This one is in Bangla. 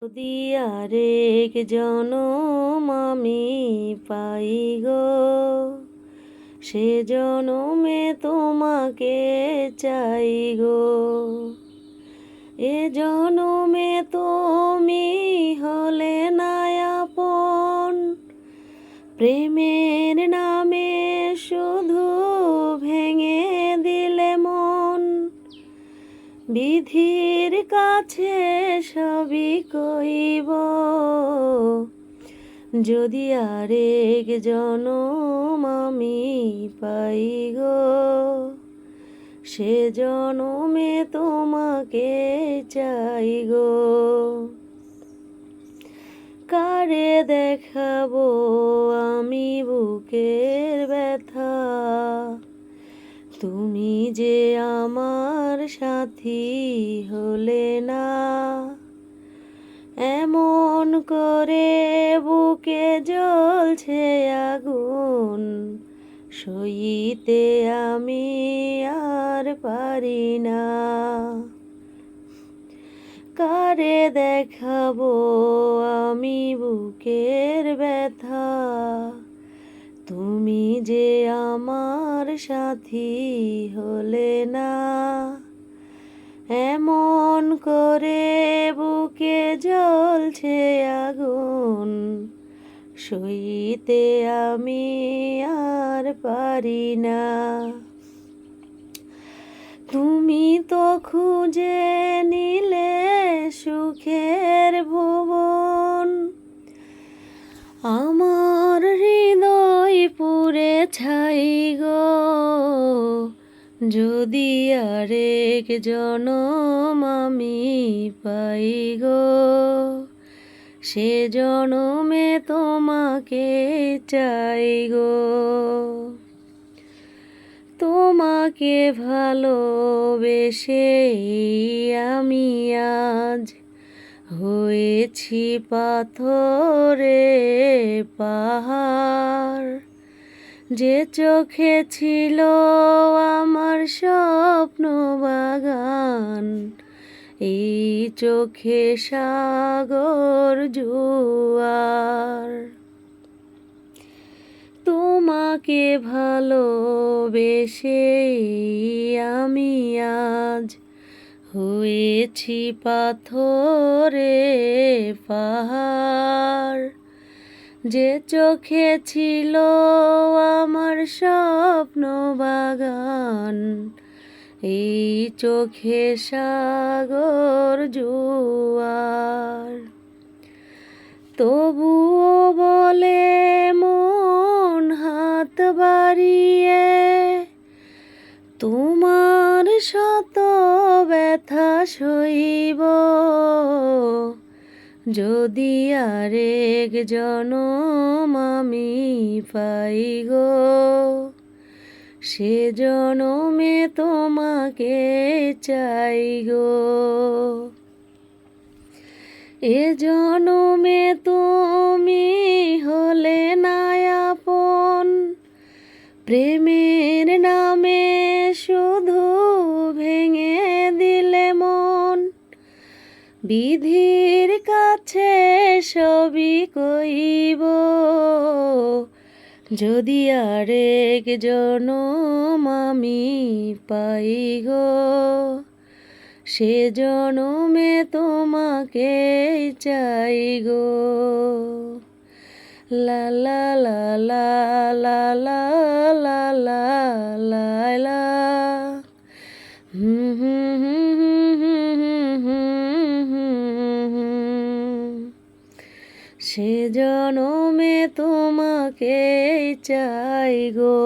যদি আরেক জনম আমি পাই গো, সে জনমে তোমাকে চাই গো। এ জনমে তুমি হলে না আপন, প্রেমের নামে শুধু ভেঙে দিলে মন। বিধির কাছে সবই কইব, যদি আরেক জনম আমি পাই গো, সে জনমে তোমাকে চাই গো। কারে দেখাবো আমি বুকের ব্যথা, তুমি যে আমার সাথী হলে না। এমন করে বুকে জ্বলছে আগুন, সইতে আমি আর পারি না। কারে দেখাবো আমি বুকের ব্যথা, তুমি যে আমার সাথী হলে না। এমন করে বুকে জ্বলছে আগুন, সইতে আমি আর পারি না। তুমি তো খুঁজে নিলে সুখের ভুবন, আমার হৃদয় পুড়ে ছাই গো। যদি আরেক জনম আমি পাই গো, সে জনমে তোমাকে চাই গো। তোমাকে ভালোবেসে আমি আজ হয়েছি পাথরে পাহাড়। যে চোখে ছিল আমার স্বপ্ন বাগান, এই চোখে সাগর জোয়ার। তোমাকে ভালোবেসে আমি আজ হয়েছি পাথরে পাহাড়। যে চোখে ছিল আমার স্বপ্ন বাগান, এই চোখে সাগর জোয়ার। তবুও বলে মন হাত বাড়িয়ে, তোমার শত ব্যথা সইব, যদি আরেক জনম আমি পাই গো, সে জনমে তোমাকে চাই গো। এ জনমে তুমি হলে না আপন, প্রেমের নামে শুধু ভেঙে দিলে মন। বিধির কাছে সবই কইব, যদি আরেক জনম আমি পাই গো, সে জনমে তোমাকে চাই গো। লা লা লা লা লা লা লা লা লা লা। সে জনমে তোমাকে চাই গো।